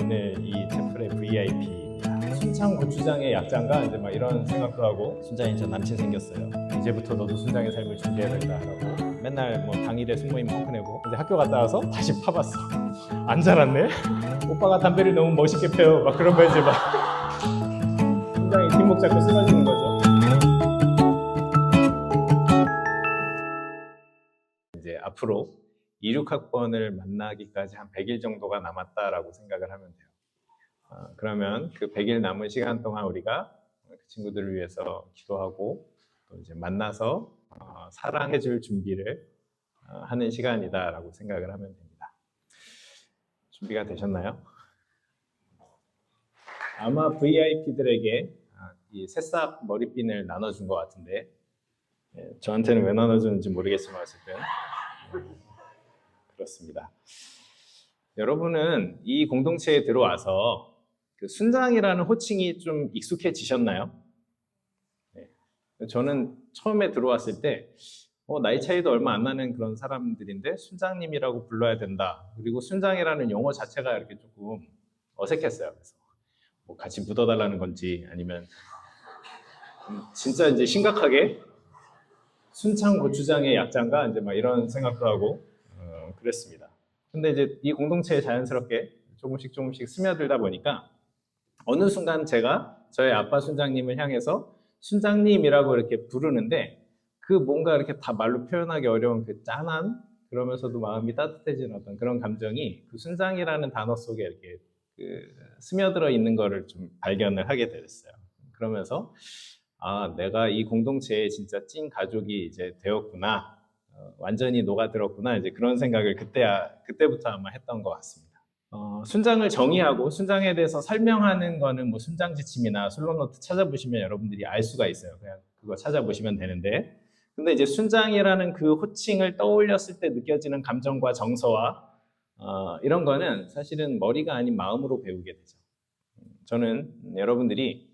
우리는 이 채플의 VIP입니다. 순창 고추장의 약장가 이제 막 이런 생각도 하고, 순장이 저 남친 생겼어요. 이제부터 너도 순장의 삶을 준비해야 된다 하라고. 맨날 뭐 당일에 숙모임 펑크내고 이제 학교 갔다 와서 다시 파봤어. 안 자랐네? 오빠가 담배를 너무 멋있게 펴요. 막 그런 거 이제 막 순장이 뒷목 잡고 쓰러지는 거죠. 이제 앞으로 26학번을 만나기까지 한 100일 정도가 남았다라고 생각을 하면 돼요. 그러면 그 100일 남은 시간 동안 우리가 그 친구들을 위해서 기도하고 또 이제 만나서 사랑해줄 준비를 하는 시간이다라고 생각을 하면 됩니다. 준비가 되셨나요? 아마 VIP들에게 이 새싹 머리핀을 나눠준 것 같은데, 저한테는 왜 나눠주는지 모르겠지만 어쨌든 그렇습니다. 여러분은 이 공동체에 들어와서 그 순장이라는 호칭이 좀 익숙해지셨나요? 네. 저는 처음에 들어왔을 때 나이 차이도 얼마 안 나는 그런 사람들인데 순장님이라고 불러야 된다. 그리고 순장이라는 용어 자체가 이렇게 조금 어색했어요. 그래서 뭐 같이 묻어달라는 건지 아니면 진짜 이제 심각하게 순창 고추장의 약장가 이제 막 이런 생각도 하고 그랬습니다. 근데 이제 이 공동체에 자연스럽게 조금씩 스며들다 보니까 어느 순간 제가 저희 아빠 순장님을 향해서 순장님이라고 이렇게 부르는데 그 뭔가 이렇게 다 말로 표현하기 어려운 그 짠한 그러면서도 마음이 따뜻해지는 어떤 그런 감정이 그 순장이라는 단어 속에 이렇게 스며들어 있는 거를 좀 발견을 하게 됐어요. 그러면서 내가 이 공동체에 진짜 찐 가족이 이제 되었구나. 완전히 녹아들었구나. 이제 그런 생각을 그때부터 아마 했던 것 같습니다. 순장을 정의하고 순장에 대해서 설명하는 거는 뭐 순장 지침이나 슬로노트 찾아보시면 여러분들이 알 수가 있어요. 그냥 그거 찾아보시면 되는데. 근데 이제 순장이라는 그 호칭을 떠올렸을 때 느껴지는 감정과 정서와 이런 거는 사실은 머리가 아닌 마음으로 배우게 되죠. 저는 여러분들이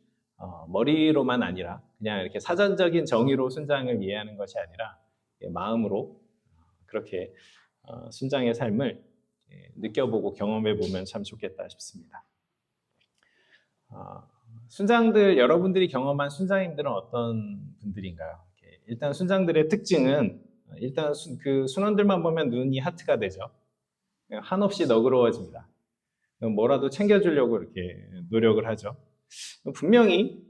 머리로만 아니라 그냥 이렇게 사전적인 정의로 순장을 이해하는 것이 아니라 마음으로 그렇게 순장의 삶을 느껴보고 경험해보면 참 좋겠다 싶습니다. 순장들, 여러분들이 경험한 순장님들은 어떤 분들인가요? 일단 순장들의 특징은 일단 그 순원들만 보면 눈이 하트가 되죠. 한없이 너그러워집니다. 뭐라도 챙겨주려고 이렇게 노력을 하죠. 분명히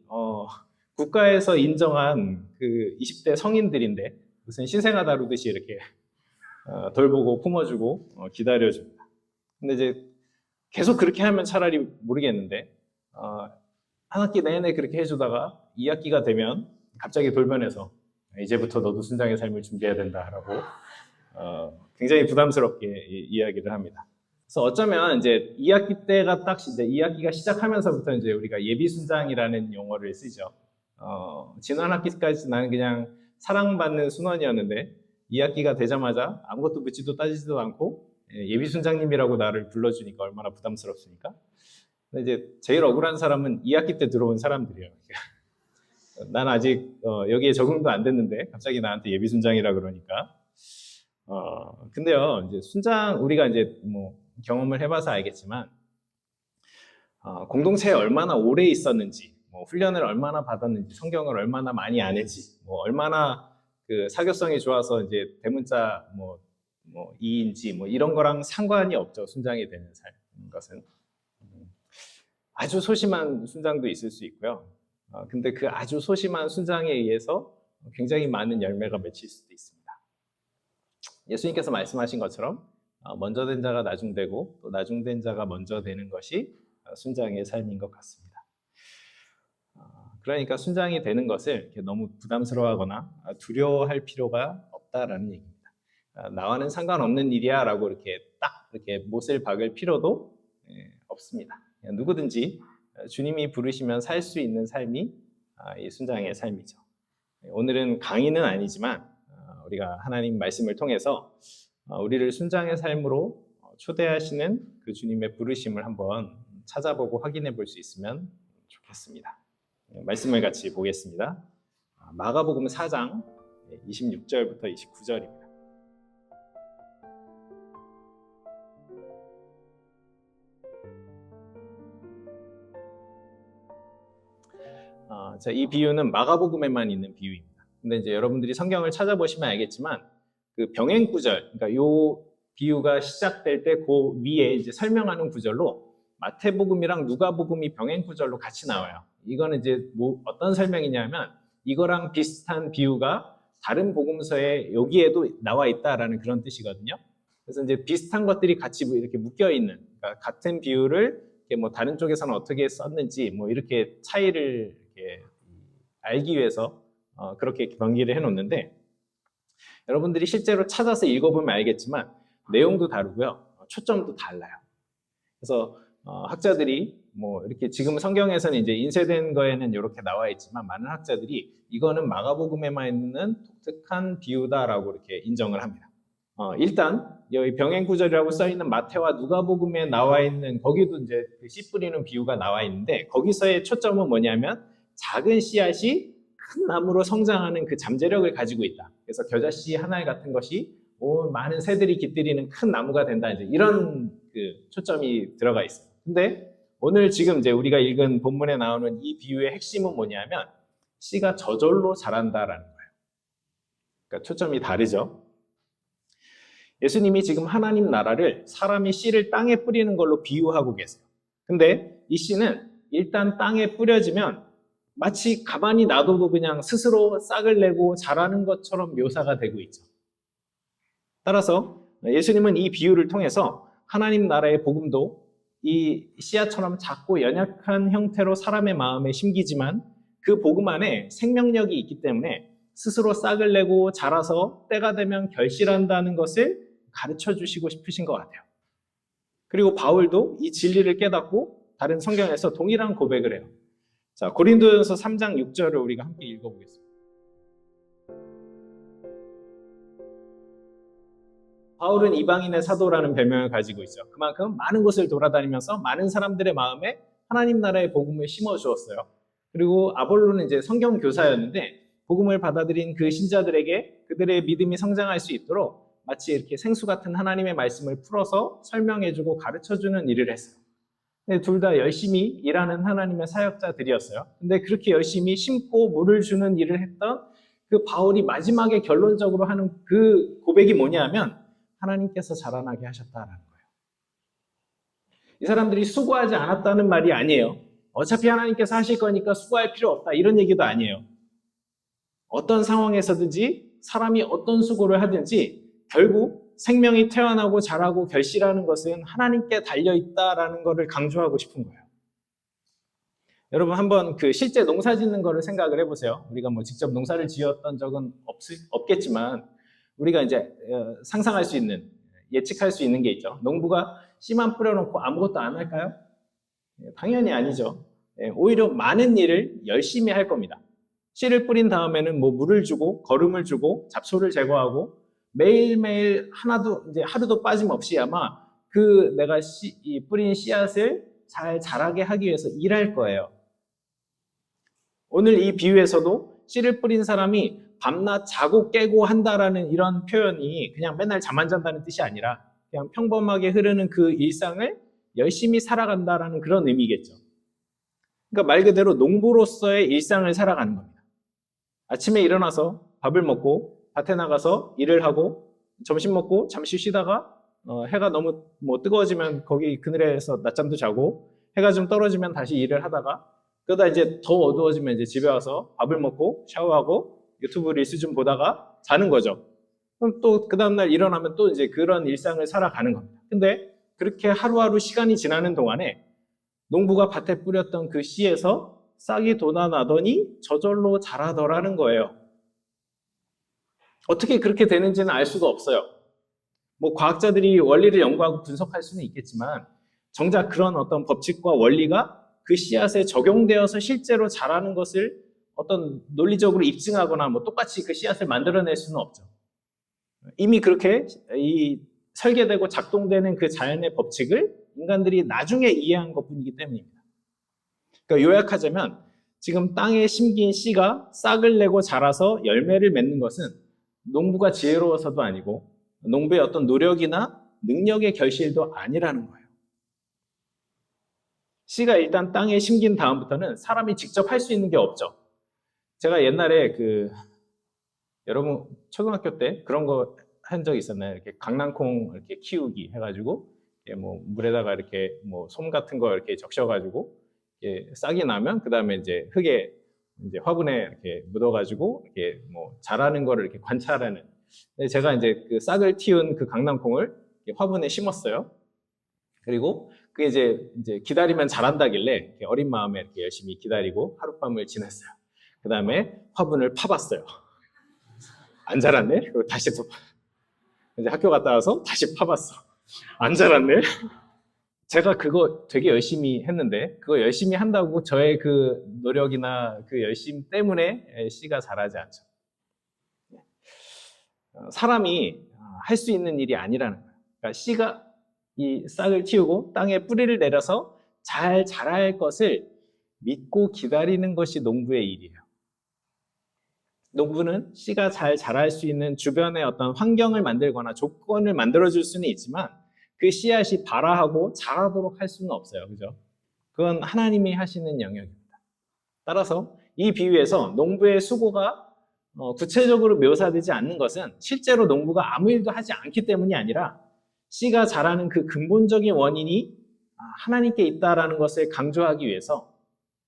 국가에서 인정한 그 20대 성인들인데 무슨 신생아 다루듯이 이렇게 돌보고 품어주고 기다려줍니다. 근데 이제 계속 그렇게 하면 차라리 모르겠는데 한 학기 내내 그렇게 해주다가 2학기가 되면 갑자기 돌변해서 이제부터 너도 순장의 삶을 준비해야 된다라고 굉장히 부담스럽게 이야기를 합니다. 그래서 어쩌면 이제 2학기 때가 딱 이제 2학기가 시작하면서부터 이제 우리가 예비 순장이라는 용어를 쓰죠. 지난 학기까지 나는 그냥 사랑받는 순원이었는데 2학기가 되자마자 아무것도 묻지도 따지지도 않고 예비 순장님이라고 나를 불러주니까 얼마나 부담스럽습니까? 근데 이제 제일 억울한 사람은 2학기 때 들어온 사람들이에요. 난 아직 여기에 적응도 안 됐는데 갑자기 나한테 예비 순장이라 그러니까. 근데요, 이제 순장 우리가 이제 뭐 경험을 해봐서 알겠지만 공동체에 얼마나 오래 있었는지, 뭐 훈련을 얼마나 받았는지, 성경을 얼마나 많이 아는지, 뭐 얼마나 그 사교성이 좋아서 이제 대문자 뭐 이인지 뭐 이런 거랑 상관이 없죠. 순장이 되는 것은. 아주 소심한 순장도 있을 수 있고요. 근데 그 아주 소심한 순장에 의해서 굉장히 많은 열매가 맺힐 수도 있습니다. 예수님께서 말씀하신 것처럼 먼저 된 자가 나중되고 또 나중된 자가 먼저 되는 것이 순장의 삶인 것 같습니다. 그러니까 순장이 되는 것을 이렇게 너무 부담스러워하거나 두려워할 필요가 없다라는 얘기입니다. 나와는 상관없는 일이야 라고 이렇게 딱 이렇게 못을 박을 필요도 없습니다. 누구든지 주님이 부르시면 살 수 있는 삶이 이 순장의 삶이죠. 오늘은 강의는 아니지만 우리가 하나님 말씀을 통해서 우리를 순장의 삶으로 초대하시는 그 주님의 부르심을 한번 찾아보고 확인해 볼 수 있으면 좋겠습니다. 말씀을 같이 보겠습니다. 마가복음 4장 26절부터 29절입니다. 자, 이 비유는 마가복음에만 있는 비유입니다. 근데 이제 여러분들이 성경을 찾아보시면 알겠지만 그 병행 구절, 그러니까 요 비유가 시작될 때 그 위에 이제 설명하는 구절로 마태복음이랑 누가복음이 병행 구절로 같이 나와요. 이거는 이제 뭐 어떤 설명이냐면 이거랑 비슷한 비유가 다른 복음서에 여기에도 나와 있다라는 그런 뜻이거든요. 그래서 이제 비슷한 것들이 같이 이렇게 묶여 있는, 그러니까 같은 비유를 이렇게 뭐 다른 쪽에서는 어떻게 썼는지 뭐 이렇게 차이를 이렇게 알기 위해서 그렇게 변기를 해놓는데, 여러분들이 실제로 찾아서 읽어보면 알겠지만 내용도 다르고요, 초점도 달라요. 그래서 학자들이 뭐 이렇게 지금 성경에서는 이제 인쇄된 거에는 이렇게 나와 있지만 많은 학자들이 이거는 마가복음에만 있는 독특한 비유다라고 이렇게 인정을 합니다. 일단 여기 병행 구절이라고 써 있는 마태와 누가복음에 나와 있는 거기도 이제 그 씨 뿌리는 비유가 나와 있는데 거기서의 초점은 뭐냐면 작은 씨앗이 큰 나무로 성장하는 그 잠재력을 가지고 있다. 그래서 겨자씨 하나 같은 것이 많은 새들이 깃들이는 큰 나무가 된다. 이제 이런 그 초점이 들어가 있어요. 근데 오늘 지금 이제 우리가 읽은 본문에 나오는 이 비유의 핵심은 뭐냐면 씨가 저절로 자란다라는 거예요. 그러니까 초점이 다르죠. 예수님이 지금 하나님 나라를 사람이 씨를 땅에 뿌리는 걸로 비유하고 계세요. 근데 이 씨는 일단 땅에 뿌려지면 마치 가만히 놔둬도 그냥 스스로 싹을 내고 자라는 것처럼 묘사가 되고 있죠. 따라서 예수님은 이 비유를 통해서 하나님 나라의 복음도 이 씨앗처럼 작고 연약한 형태로 사람의 마음에 심기지만 그 복음 안에 생명력이 있기 때문에 스스로 싹을 내고 자라서 때가 되면 결실한다는 것을 가르쳐 주시고 싶으신 것 같아요. 그리고 바울도 이 진리를 깨닫고 다른 성경에서 동일한 고백을 해요. 자, 고린도전서 3장 6절을 우리가 함께 읽어보겠습니다. 바울은 이방인의 사도라는 별명을 가지고 있어요. 그만큼 많은 곳을 돌아다니면서 많은 사람들의 마음에 하나님 나라의 복음을 심어 주었어요. 그리고 아볼로는 이제 성경 교사였는데 복음을 받아들인 그 신자들에게 그들의 믿음이 성장할 수 있도록 마치 이렇게 생수 같은 하나님의 말씀을 풀어서 설명해주고 가르쳐주는 일을 했어요. 둘 다 열심히 일하는 하나님의 사역자들이었어요. 근데 그렇게 열심히 심고 물을 주는 일을 했던 그 바울이 마지막에 결론적으로 하는 그 고백이 뭐냐면 하나님께서 자라나게 하셨다라는 거예요. 이 사람들이 수고하지 않았다는 말이 아니에요. 어차피 하나님께서 하실 거니까 수고할 필요 없다 이런 얘기도 아니에요. 어떤 상황에서든지 사람이 어떤 수고를 하든지 결국 생명이 태어나고 자라고 결실하는 것은 하나님께 달려있다라는 것을 강조하고 싶은 거예요. 여러분 한번 그 실제 농사 짓는 거를 생각을 해보세요. 우리가 뭐 직접 농사를 지었던 적은 없겠지만 우리가 이제 상상할 수 있는, 예측할 수 있는 게 있죠. 농부가 씨만 뿌려놓고 아무것도 안 할까요? 당연히 아니죠. 오히려 많은 일을 열심히 할 겁니다. 씨를 뿌린 다음에는 뭐 물을 주고 거름을 주고 잡초를 제거하고 매일매일 이제 하루도 빠짐없이 아마 그 내가 뿌린 씨앗을 잘 자라게 하기 위해서 일할 거예요. 오늘 이 비유에서도 씨를 뿌린 사람이 밤낮 자고 깨고 한다라는 이런 표현이 그냥 맨날 잠 안 잔다는 뜻이 아니라 그냥 평범하게 흐르는 그 일상을 열심히 살아간다라는 그런 의미겠죠. 그러니까 말 그대로 농부로서의 일상을 살아가는 겁니다. 아침에 일어나서 밥을 먹고 밭에 나가서 일을 하고 점심 먹고 잠시 쉬다가 해가 너무 뜨거워지면 거기 그늘에서 낮잠도 자고 해가 좀 떨어지면 다시 일을 하다가 그러다 이제 더 어두워지면 이제 집에 와서 밥을 먹고 샤워하고 유튜브 릴스 좀 보다가 자는 거죠. 그럼 또 그 다음날 일어나면 또 이제 그런 일상을 살아가는 겁니다. 근데 그렇게 하루하루 시간이 지나는 동안에 농부가 밭에 뿌렸던 그 씨에서 싹이 돋아나더니 저절로 자라더라는 거예요. 어떻게 그렇게 되는지는 알 수가 없어요. 뭐 과학자들이 원리를 연구하고 분석할 수는 있겠지만 정작 그런 어떤 법칙과 원리가 그 씨앗에 적용되어서 실제로 자라는 것을 어떤 논리적으로 입증하거나 뭐 똑같이 그 씨앗을 만들어낼 수는 없죠. 이미 그렇게 설계되고 작동되는 그 자연의 법칙을 인간들이 나중에 이해한 것뿐이기 때문입니다. 그러니까 요약하자면 지금 땅에 심긴 씨가 싹을 내고 자라서 열매를 맺는 것은 농부가 지혜로워서도 아니고 농부의 어떤 노력이나 능력의 결실도 아니라는 거예요. 씨가 일단 땅에 심긴 다음부터는 사람이 직접 할 수 있는 게 없죠. 제가 옛날에 여러분 초등학교 때 그런 거 한 적 있었나요? 이렇게 강낭콩 이렇게 키우기 해가지고 뭐 물에다가 이렇게 뭐 솜 같은 거 이렇게 적셔가지고 싹이 나면 그 다음에 이제 흙에 이제 화분에 이렇게 묻어가지고 이렇게 뭐 자라는 거를 이렇게 관찰하는. 제가 이제 그 싹을 틔운 그 강낭콩을 화분에 심었어요. 그리고 그게 이제 기다리면 자란다길래 어린 마음에 이렇게 열심히 기다리고 하룻밤을 지냈어요. 그 다음에 화분을 파봤어요. 안 자랐네? 그리고 다시 또 이제 학교 갔다 와서 다시 파봤어. 안 자랐네? 제가 그거 되게 열심히 했는데 그거 열심히 한다고 저의 그 노력이나 그 열심 때문에 씨가 자라지 않죠. 사람이 할 수 있는 일이 아니라는 거예요. 그러니까 씨가 이 싹을 틔우고 땅에 뿌리를 내려서 잘 자랄 것을 믿고 기다리는 것이 농부의 일이에요. 농부는 씨가 잘 자랄 수 있는 주변의 어떤 환경을 만들거나 조건을 만들어줄 수는 있지만 그 씨앗이 발화하고 자라도록 할 수는 없어요. 그죠? 그건 하나님이 하시는 영역입니다. 따라서 이 비유에서 농부의 수고가 구체적으로 묘사되지 않는 것은 실제로 농부가 아무 일도 하지 않기 때문이 아니라 씨가 자라는 그 근본적인 원인이 하나님께 있다라는 것을 강조하기 위해서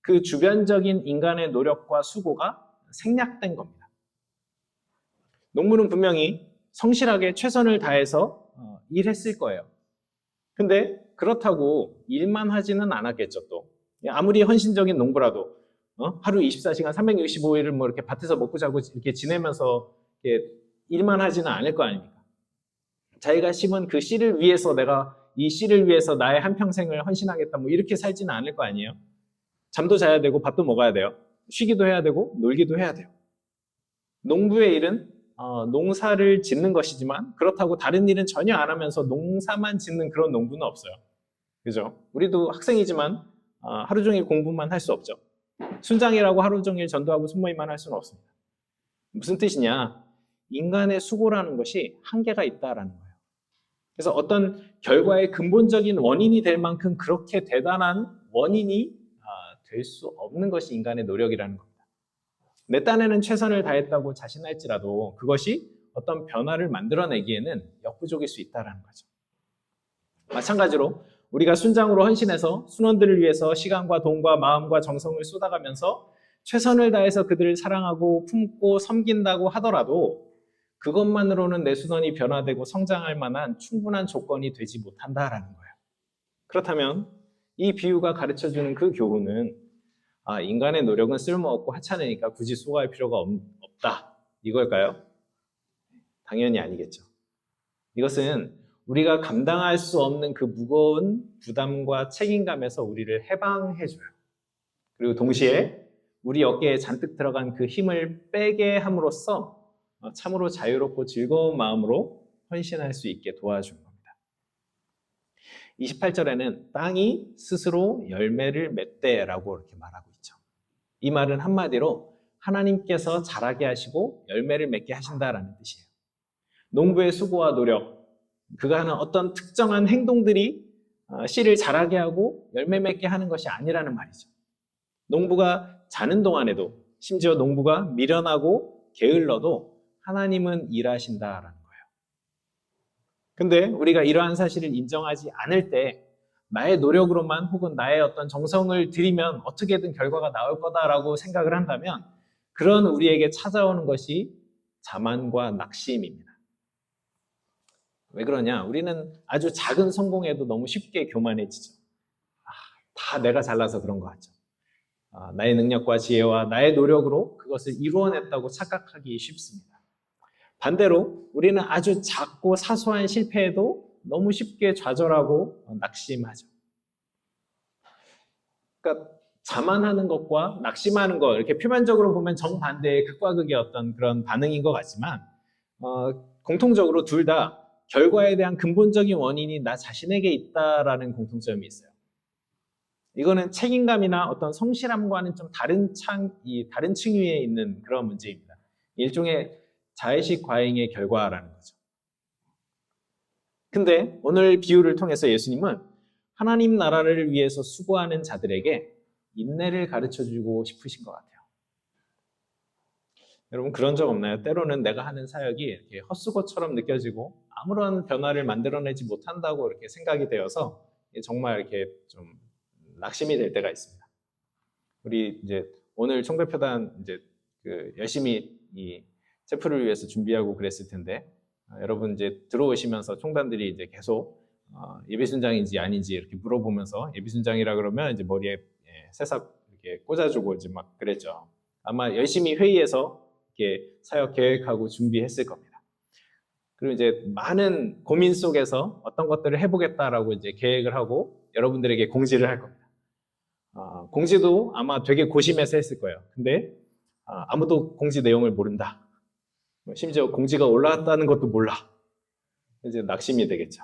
그 주변적인 인간의 노력과 수고가 생략된 겁니다. 농부는 분명히 성실하게 최선을 다해서 일했을 거예요. 근데 그렇다고 일만 하지는 않았겠죠, 또. 아무리 헌신적인 농부라도 하루 24시간 365일을 뭐 이렇게 밭에서 먹고 자고 이렇게 지내면서 이렇게 일만 하지는 않을 거 아닙니까? 자기가 심은 그 씨를 위해서 내가 이 씨를 위해서 나의 한평생을 헌신하겠다 뭐 이렇게 살지는 않을 거 아니에요? 잠도 자야 되고 밥도 먹어야 돼요. 쉬기도 해야 되고 놀기도 해야 돼요. 농부의 일은 농사를 짓는 것이지만 그렇다고 다른 일은 전혀 안 하면서 농사만 짓는 그런 농부는 없어요. 그죠? 우리도 학생이지만 하루 종일 공부만 할 수 없죠. 순장이라고 하루 종일 전도하고 순모임만 할 수는 없습니다. 무슨 뜻이냐? 인간의 수고라는 것이 한계가 있다라는 거예요. 그래서 어떤 결과의 근본적인 원인이 될 만큼 그렇게 대단한 원인이 될 수 없는 것이 인간의 노력이라는 겁니다. 내 딴에는 최선을 다했다고 자신할지라도 그것이 어떤 변화를 만들어내기에는 역부족일 수 있다는 거죠. 마찬가지로 우리가 순장으로 헌신해서 순원들을 위해서 시간과 돈과 마음과 정성을 쏟아가면서 최선을 다해서 그들을 사랑하고 품고 섬긴다고 하더라도 그것만으로는 내 순원이 변화되고 성장할 만한 충분한 조건이 되지 못한다라는 거예요. 그렇다면 이 비유가 가르쳐주는 그 교훈은 인간의 노력은 쓸모없고 하찮으니까 굳이 수고할 필요가 없다. 이걸까요? 당연히 아니겠죠. 이것은 우리가 감당할 수 없는 그 무거운 부담과 책임감에서 우리를 해방해줘요. 그리고 동시에 우리 어깨에 잔뜩 들어간 그 힘을 빼게 함으로써 참으로 자유롭고 즐거운 마음으로 헌신할 수 있게 도와주는 겁니다. 28절에는 땅이 스스로 열매를 맺대라고 이렇게 말하고 있죠. 이 말은 한마디로 하나님께서 자라게 하시고 열매를 맺게 하신다라는 뜻이에요. 농부의 수고와 노력, 그가 하는 어떤 특정한 행동들이 씨를 자라게 하고 열매 맺게 하는 것이 아니라는 말이죠. 농부가 자는 동안에도 심지어 농부가 미련하고 게을러도 하나님은 일하신다라는 거예요. 근데 우리가 이러한 사실을 인정하지 않을 때 나의 노력으로만 혹은 나의 어떤 정성을 들이면 어떻게든 결과가 나올 거다라고 생각을 한다면 그런 우리에게 찾아오는 것이 자만과 낙심입니다. 왜 그러냐? 우리는 아주 작은 성공에도 너무 쉽게 교만해지죠. 다 내가 잘나서 그런 것 같죠. 나의 능력과 지혜와 나의 노력으로 그것을 이루어냈다고 착각하기 쉽습니다. 반대로 우리는 아주 작고 사소한 실패에도 너무 쉽게 좌절하고 낙심하죠. 그러니까 자만하는 것과 낙심하는 것 이렇게 표면적으로 보면 정반대의 극과 극의 어떤 그런 반응인 것 같지만 공통적으로 둘 다 결과에 대한 근본적인 원인이 나 자신에게 있다라는 공통점이 있어요. 이거는 책임감이나 어떤 성실함과는 좀 다른 층위에 있는 그런 문제입니다. 일종의 자의식 과잉의 결과라는 거죠. 근데 오늘 비유를 통해서 예수님은 하나님 나라를 위해서 수고하는 자들에게 인내를 가르쳐주고 싶으신 것 같아요. 여러분 그런 적 없나요? 때로는 내가 하는 사역이 이렇게 헛수고처럼 느껴지고 아무런 변화를 만들어내지 못한다고 이렇게 생각이 되어서 정말 이렇게 좀 낙심이 될 때가 있습니다. 우리 이제 오늘 총대표단 이제 열심히 이 체프를 위해서 준비하고 그랬을 텐데 여러분 이제 들어오시면서 총단들이 이제 계속 예비순장인지 아닌지 이렇게 물어보면서 예비순장이라 그러면 이제 머리에 새싹 이렇게 꽂아주고 이제 막 그랬죠. 아마 열심히 회의해서 이렇게 사역 계획하고 준비했을 겁니다. 그리고 이제 많은 고민 속에서 어떤 것들을 해보겠다라고 이제 계획을 하고 여러분들에게 공지를 할 겁니다. 공지도 아마 되게 고심해서 했을 거예요. 근데 아무도 공지 내용을 모른다. 심지어 공지가 올라왔다는 것도 몰라. 이제 낙심이 되겠죠.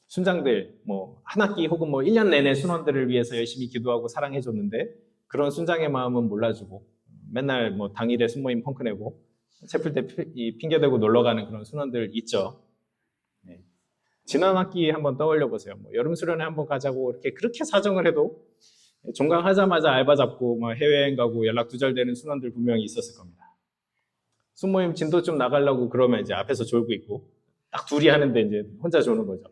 순장들 한 학기 혹은 1년 내내 순원들을 위해서 열심히 기도하고 사랑해줬는데 그런 순장의 마음은 몰라주고 맨날 당일에 순모임 펑크내고 채플 때 핑계대고 놀러가는 그런 순원들 있죠. 네. 지난 학기 한번 떠올려 보세요. 여름 수련회 한번 가자고 그렇게 사정을 해도 종강하자마자 알바 잡고 해외여행 가고 연락 두절되는 순원들 분명히 있었을 겁니다. 순모임 진도 좀 나가려고 그러면 이제 앞에서 졸고 있고 딱 둘이 하는데 이제 혼자 조는 거죠.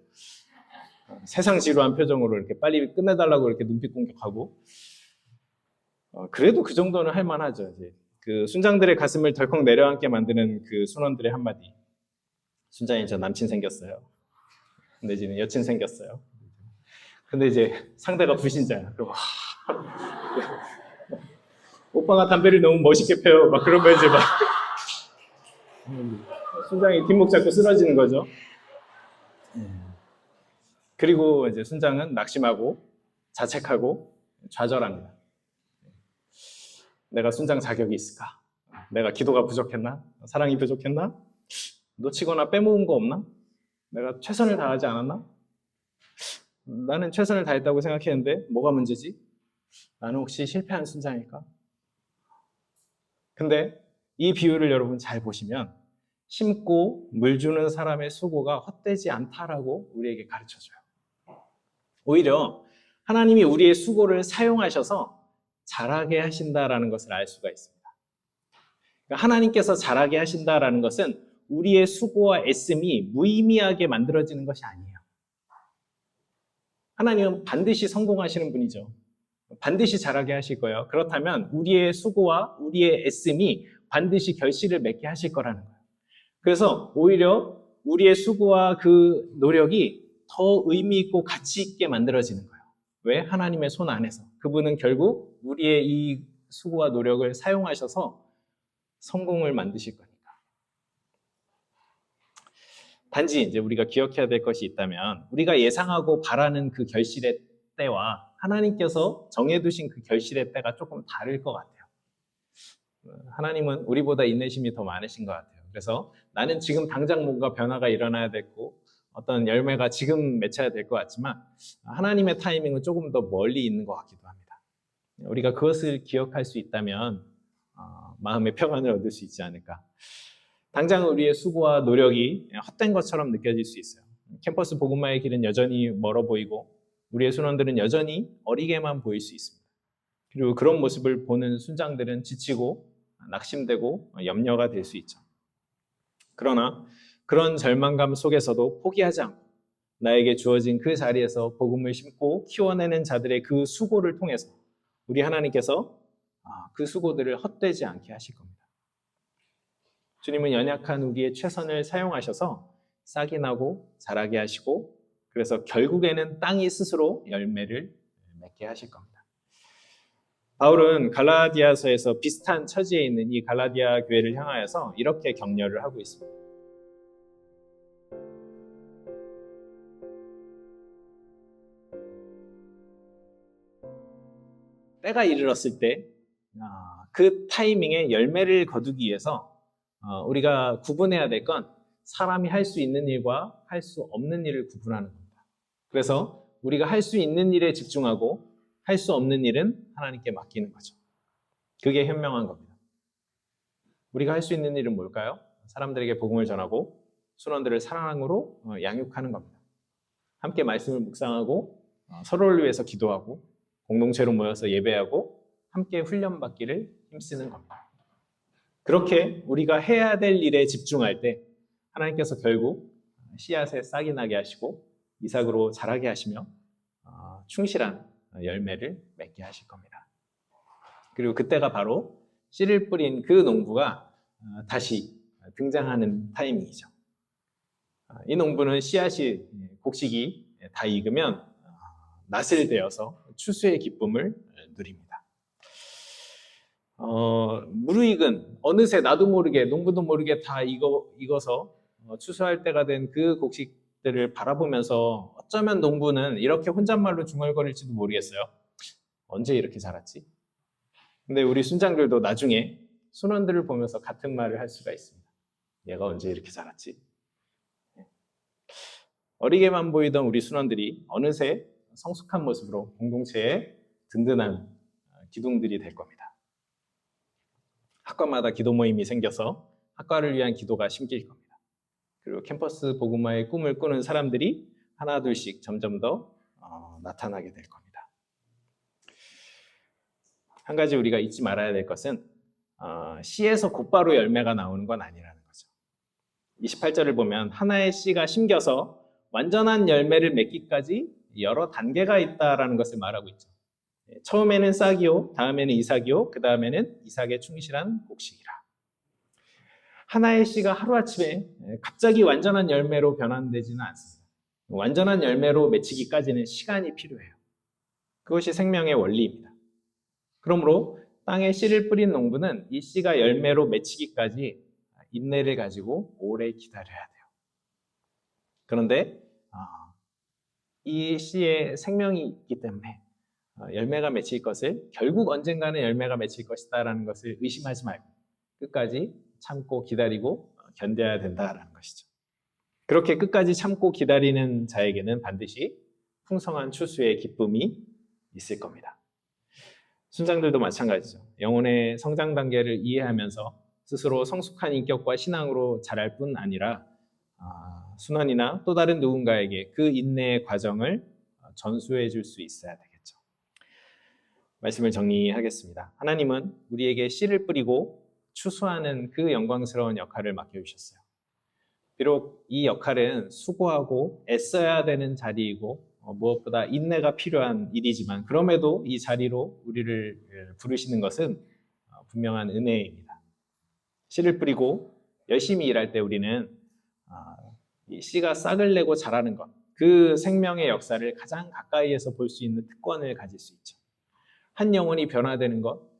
세상 지루한 표정으로 이렇게 빨리 끝내달라고 이렇게 눈빛 공격하고 그래도 그 정도는 할 만하죠. 이제 그 순장들의 가슴을 덜컥 내려앉게 만드는 그 순원들의 한마디. 순장이 저 남친 생겼어요. 내지는 여친 생겼어요. 근데 이제 상대가 불신자야. 그럼 오빠가 담배를 너무 멋있게 펴요. 막 그러면 이제 순장이 뒷목 잡고 쓰러지는 거죠. 그리고 이제 순장은 낙심하고 자책하고 좌절합니다. 내가 순장 자격이 있을까? 내가 기도가 부족했나? 사랑이 부족했나? 놓치거나 빼먹은 거 없나? 내가 최선을 다하지 않았나? 나는 최선을 다했다고 생각했는데 뭐가 문제지? 나는 혹시 실패한 순장일까? 근데 이 비유를 여러분 잘 보시면 심고 물 주는 사람의 수고가 헛되지 않다라고 우리에게 가르쳐줘요. 오히려 하나님이 우리의 수고를 사용하셔서 잘하게 하신다라는 것을 알 수가 있습니다. 그러니까 하나님께서 잘하게 하신다라는 것은 우리의 수고와 애씀이 무의미하게 만들어지는 것이 아니에요. 하나님은 반드시 성공하시는 분이죠. 반드시 잘하게 하실 거예요. 그렇다면 우리의 수고와 우리의 애씀이 반드시 결실을 맺게 하실 거라는 거예요. 그래서 오히려 우리의 수고와 그 노력이 더 의미 있고 가치 있게 만들어지는 거예요. 왜? 하나님의 손 안에서. 그분은 결국 우리의 이 수고와 노력을 사용하셔서 성공을 만드실 거니까. 단지 이제 우리가 기억해야 될 것이 있다면 우리가 예상하고 바라는 그 결실의 때와 하나님께서 정해두신 그 결실의 때가 조금 다를 것 같아요. 하나님은 우리보다 인내심이 더 많으신 것 같아요. 그래서 나는 지금 당장 뭔가 변화가 일어나야 되고 어떤 열매가 지금 맺혀야 될 것 같지만 하나님의 타이밍은 조금 더 멀리 있는 것 같기도 합니다. 우리가 그것을 기억할 수 있다면 마음의 평안을 얻을 수 있지 않을까. 당장 우리의 수고와 노력이 헛된 것처럼 느껴질 수 있어요. 캠퍼스 복음화의 길은 여전히 멀어 보이고 우리의 순원들은 여전히 어리게만 보일 수 있습니다. 그리고 그런 모습을 보는 순장들은 지치고 낙심되고 염려가 될 수 있죠. 그러나 그런 절망감 속에서도 포기하지 않고 나에게 주어진 그 자리에서 복음을 심고 키워내는 자들의 그 수고를 통해서 우리 하나님께서 그 수고들을 헛되지 않게 하실 겁니다. 주님은 연약한 우리의 최선을 사용하셔서 싹이 나고 자라게 하시고 그래서 결국에는 땅이 스스로 열매를 맺게 하실 겁니다. 바울은 갈라디아서에서 비슷한 처지에 있는 이 갈라디아 교회를 향하여서 이렇게 격려를 하고 있습니다. 때가 이르렀을 때 그 타이밍에 열매를 거두기 위해서 우리가 구분해야 될 건 사람이 할 수 있는 일과 할 수 없는 일을 구분하는 겁니다. 그래서 우리가 할 수 있는 일에 집중하고 할 수 없는 일은 하나님께 맡기는 거죠. 그게 현명한 겁니다. 우리가 할 수 있는 일은 뭘까요? 사람들에게 복음을 전하고 순원들을 사랑으로 양육하는 겁니다. 함께 말씀을 묵상하고 서로를 위해서 기도하고 공동체로 모여서 예배하고 함께 훈련받기를 힘쓰는 겁니다. 그렇게 우리가 해야 될 일에 집중할 때 하나님께서 결국 씨앗에 싹이 나게 하시고 이삭으로 자라게 하시며 충실한 열매를 맺게 하실 겁니다. 그리고 그때가 바로 씨를 뿌린 그 농부가 다시 등장하는 타이밍이죠. 이 농부는 씨앗이 곡식이 다 익으면 낫을 되어서 추수의 기쁨을 누립니다. 무르익은 어느새 나도 모르게 농부도 모르게 다 익어서 추수할 때가 된 그 곡식들을 바라보면서 어쩌면 농부는 이렇게 혼잣말로 중얼거릴지도 모르겠어요. 언제 이렇게 자랐지? 근데 우리 순장들도 나중에 순원들을 보면서 같은 말을 할 수가 있습니다. 얘가 언제 이렇게 자랐지? 어리게만 보이던 우리 순원들이 어느새 성숙한 모습으로 공동체의 든든한 기둥들이 될 겁니다. 학과마다 기도 모임이 생겨서 학과를 위한 기도가 심길 겁니다. 그리고 캠퍼스 복음화의 꿈을 꾸는 사람들이 하나 둘씩 점점 더 나타나게 될 겁니다. 한 가지 우리가 잊지 말아야 될 것은 씨에서 곧바로 열매가 나오는 건 아니라는 거죠. 28절을 보면 하나의 씨가 심겨서 완전한 열매를 맺기까지 여러 단계가 있다라는 것을 말하고 있죠. 처음에는 싹이요, 다음에는 이삭이요, 그 다음에는 이삭의 충실한 곡식이라. 하나의 씨가 하루아침에 갑자기 완전한 열매로 변환되지는 않습니다. 완전한 열매로 맺히기까지는 시간이 필요해요. 그것이 생명의 원리입니다. 그러므로 땅에 씨를 뿌린 농부는 이 씨가 열매로 맺히기까지 인내를 가지고 오래 기다려야 돼요. 그런데 이 씨에 생명이 있기 때문에 열매가 맺힐 것을 결국 언젠가는 열매가 맺힐 것이다라는 것을 의심하지 말고 끝까지 참고 기다리고 견뎌야 된다라는 것이죠. 그렇게 끝까지 참고 기다리는 자에게는 반드시 풍성한 추수의 기쁨이 있을 겁니다. 순장들도 마찬가지죠. 영혼의 성장 단계를 이해하면서 스스로 성숙한 인격과 신앙으로 자랄 뿐 아니라 순원이나 또 다른 누군가에게 그 인내의 과정을 전수해 줄 수 있어야 되겠죠. 말씀을 정리하겠습니다. 하나님은 우리에게 씨를 뿌리고 추수하는 그 영광스러운 역할을 맡겨주셨어요. 비록 이 역할은 수고하고 애써야 되는 자리이고 무엇보다 인내가 필요한 일이지만 그럼에도 이 자리로 우리를 부르시는 것은 분명한 은혜입니다. 씨를 뿌리고 열심히 일할 때 우리는 이 씨가 싹을 내고 자라는 것, 그 생명의 역사를 가장 가까이에서 볼 수 있는 특권을 가질 수 있죠. 한 영혼이 변화되는 것,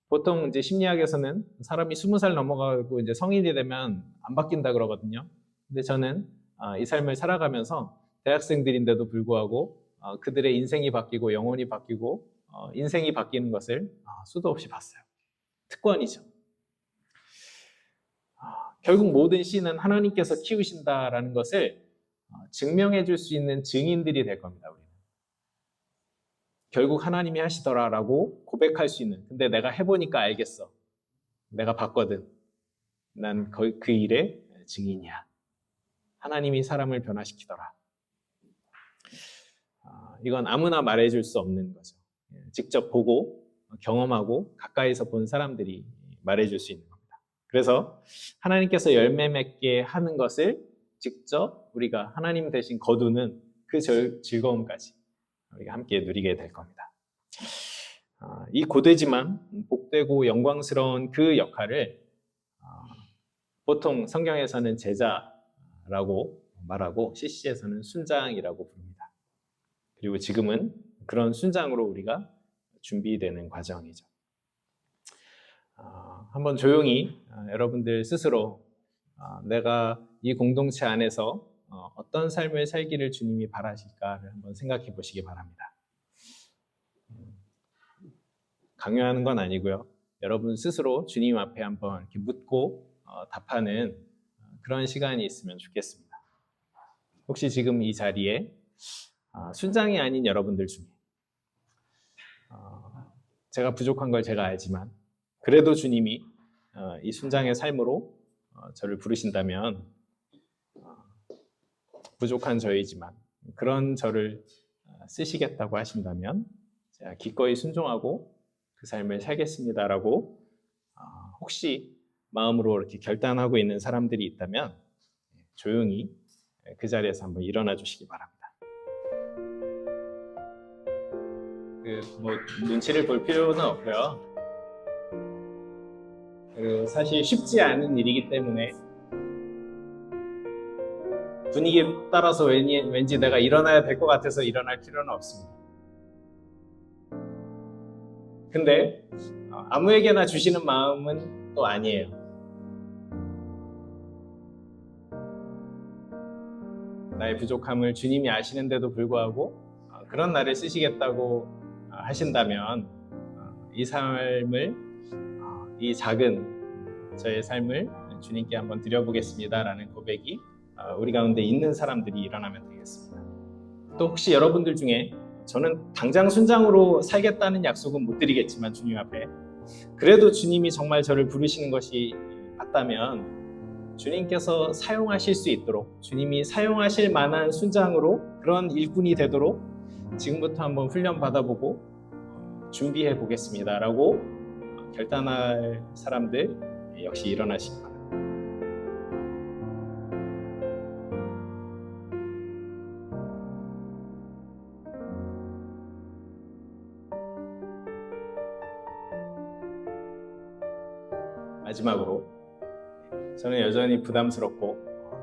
보통 이제 심리학에서는 사람이 20살 넘어가고 이제 성인이 되면 안 바뀐다 그러거든요. 근데 저는 이 삶을 살아가면서 대학생들인데도 불구하고 그들의 인생이 바뀌고 영혼이 바뀌고 인생이 바뀌는 것을 수도 없이 봤어요. 특권이죠. 결국 모든 씨는 하나님께서 키우신다라는 것을 증명해 줄 수 있는 증인들이 될 겁니다. 우리는. 결국 하나님이 하시더라라고 고백할 수 있는, 근데 내가 해보니까 알겠어. 내가 봤거든. 난 그 일의 증인이야. 하나님이 사람을 변화시키더라. 이건 아무나 말해줄 수 없는 거죠. 직접 보고 경험하고 가까이서 본 사람들이 말해줄 수 있는 겁니다. 그래서 하나님께서 열매 맺게 하는 것을 직접 우리가 하나님 대신 거두는 그 즐거움까지 우리가 함께 누리게 될 겁니다. 이 고되지만 복되고 영광스러운 그 역할을 보통 성경에서는 제자라고 말하고 CC에서는 순장이라고 부릅니다. 그리고 지금은 그런 순장으로 우리가 준비되는 과정이죠. 한번 조용히 여러분들 스스로 내가 이 공동체 안에서 어떤 삶을 살기를 주님이 바라실까를 한번 생각해 보시기 바랍니다. 강요하는 건 아니고요. 여러분 스스로 주님 앞에 한번 이렇게 묻고 답하는 그런 시간이 있으면 좋겠습니다. 혹시 지금 이 자리에 순장이 아닌 여러분들 중에 제가 부족한 걸 제가 알지만 그래도 주님이 이 순장의 삶으로 저를 부르신다면 부족한 저이지만 그런 저를 쓰시겠다고 하신다면 제가 기꺼이 순종하고 그 삶을 살겠습니다라고 혹시 마음으로 이렇게 결단하고 있는 사람들이 있다면 조용히 그 자리에서 한번 일어나 주시기 바랍니다. 뭐 눈치를 볼 필요는 없고요. 사실 쉽지 않은 일이기 때문에 분위기에 따라서 왠지 내가 일어나야 될 것 같아서 일어날 필요는 없습니다. 근데 아무에게나 주시는 마음은 또 아니에요. 나의 부족함을 주님이 아시는데도 불구하고 그런 나를 쓰시겠다고 하신다면 이 삶을, 이 작은 저의 삶을 주님께 한번 드려보겠습니다라는 고백이 우리 가운데 있는 사람들이 일어나면 되겠습니다. 또 혹시 여러분들 중에 저는 당장 순장으로 살겠다는 약속은 못 드리겠지만 주님 앞에 그래도 주님이 정말 저를 부르시는 것이 맞다면 주님께서 사용하실 수 있도록, 주님이 사용하실 만한 순장으로 그런 일꾼이 되도록 지금부터 한번 훈련 받아보고 준비해 보겠습니다라고 결단할 사람들 역시 일어나시기 바랍니다. 마지막으로 저는 여전히 부담스럽고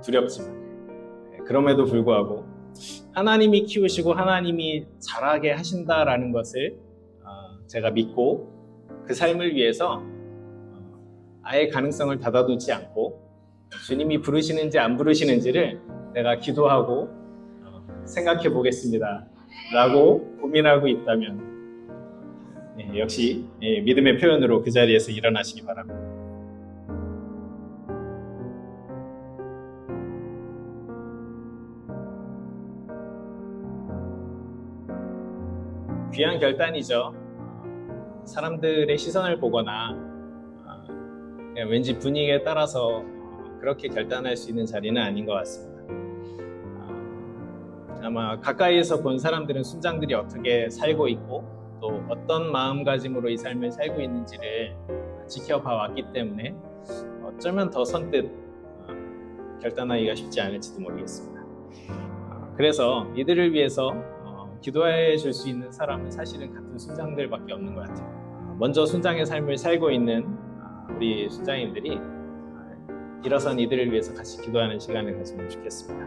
두렵지만 그럼에도 불구하고 하나님이 키우시고 하나님이 잘하게 하신다라는 것을 제가 믿고 그 삶을 위해서 아예 가능성을 닫아두지 않고 주님이 부르시는지 안 부르시는지를 내가 기도하고 생각해 보겠습니다 라고 고민하고 있다면 역시 믿음의 표현으로 그 자리에서 일어나시기 바랍니다. 귀한 결단이죠. 사람들의 시선을 보거나 왠지 분위기에 따라서 그렇게 결단할 수 있는 자리는 아닌 것 같습니다. 아마 가까이에서 본 사람들은 순장들이 어떻게 살고 있고 또 어떤 마음가짐으로 이 삶을 살고 있는지를 지켜봐 왔기 때문에 어쩌면 더 선뜻 결단하기가 쉽지 않을지도 모르겠습니다. 그래서 이들을 위해서 기도해 줄 수 있는 사람은 사실은 같은 순장들밖에 없는 것 같아요. 먼저 순장의 삶을 살고 있는 우리 순장님들이 일어선 이들을 위해서 같이 기도하는 시간을 가지면 좋겠습니다.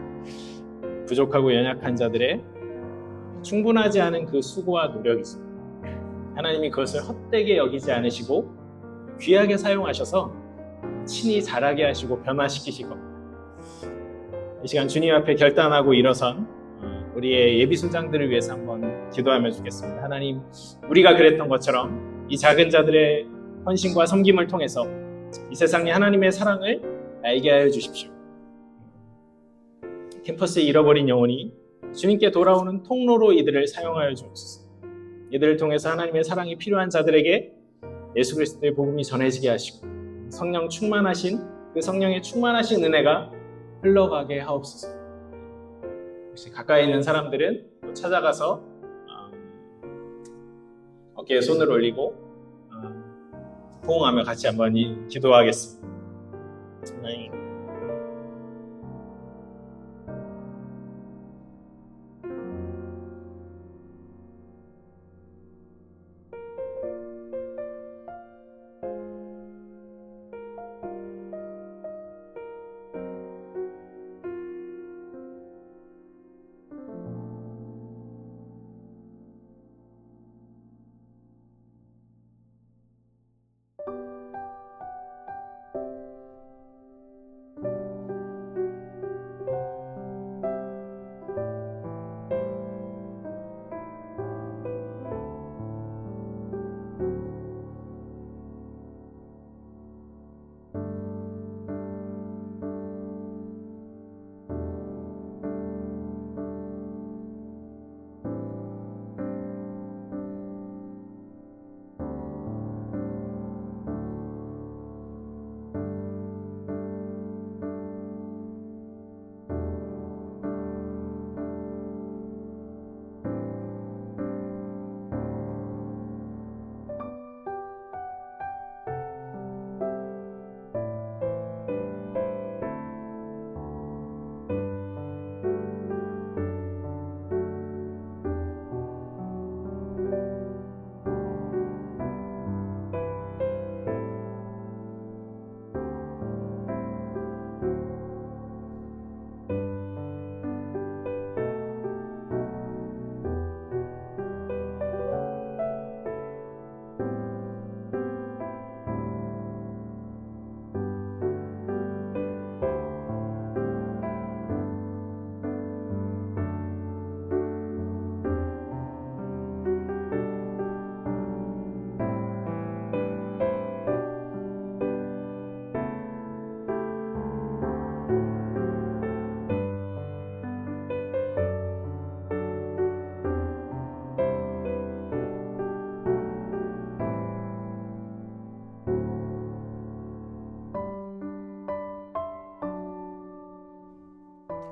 부족하고 연약한 자들의 충분하지 않은 그 수고와 노력이죠. 하나님이 그것을 헛되게 여기지 않으시고 귀하게 사용하셔서 친히 자라게 하시고 변화시키실 겁니다. 이 시간 주님 앞에 결단하고 일어선 우리의 예비 순장들을 위해서 한번 기도하면 좋겠습니다. 하나님, 우리가 그랬던 것처럼 이 작은 자들의 헌신과 섬김을 통해서 이 세상에 하나님의 사랑을 알게 하여 주십시오. 캠퍼스에 잃어버린 영혼이 주님께 돌아오는 통로로 이들을 사용하여 주옵소서. 이들을 통해서 하나님의 사랑이 필요한 자들에게 예수 그리스도의 복음이 전해지게 하시고 성령 충만하신 그 성령의 충만하신 은혜가 흘러가게 하옵소서. 혹시 가까이 있는 사람들은 또 찾아가서 어깨에 손을 올리고 호응하며 같이 한번 기도하겠습니다.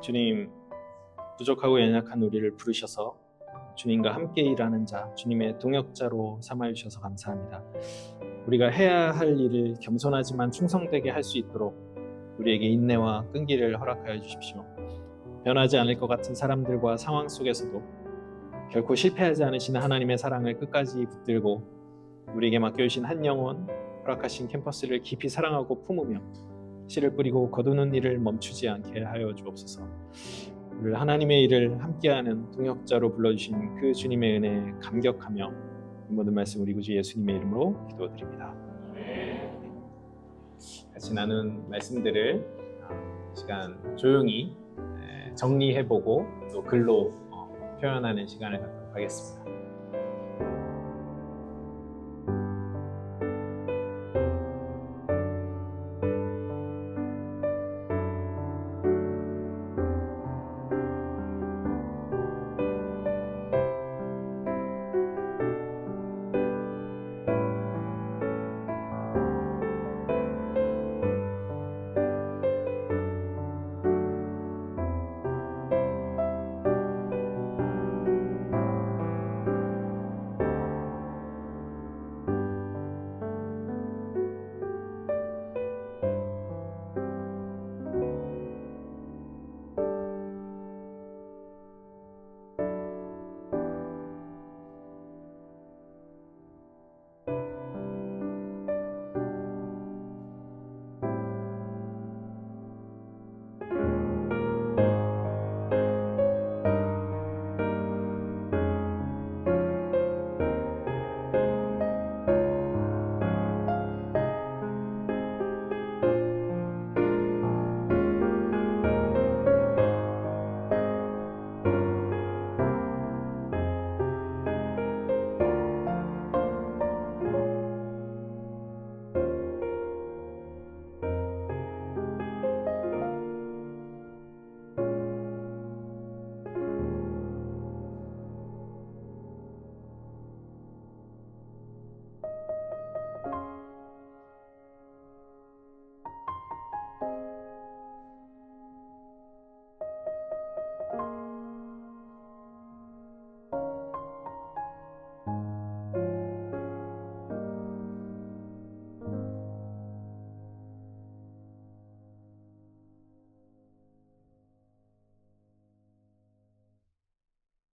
주님, 부족하고 연약한 우리를 부르셔서 주님과 함께 일하는 자, 주님의 동역자로 삼아주셔서 감사합니다. 우리가 해야 할 일을 겸손하지만 충성되게 할 수 있도록 우리에게 인내와 끈기를 허락하여 주십시오. 변하지 않을 것 같은 사람들과 상황 속에서도 결코 실패하지 않으시는 하나님의 사랑을 끝까지 붙들고 우리에게 맡겨주신 한 영혼, 허락하신 캠퍼스를 깊이 사랑하고 품으며 씨를 뿌리고 거두는 일을 멈추지 않게 하여 주옵소서. 우리를 하나님의 일을 함께하는 동역자로 불러주신 그 주님의 은혜에 감격하며 이 모든 말씀 우리 구주 예수님의 이름으로 기도드립니다. 같이 나눈 말씀들을 이 시간 조용히 정리해보고 또 글로 표현하는 시간을 갖도록 하겠습니다.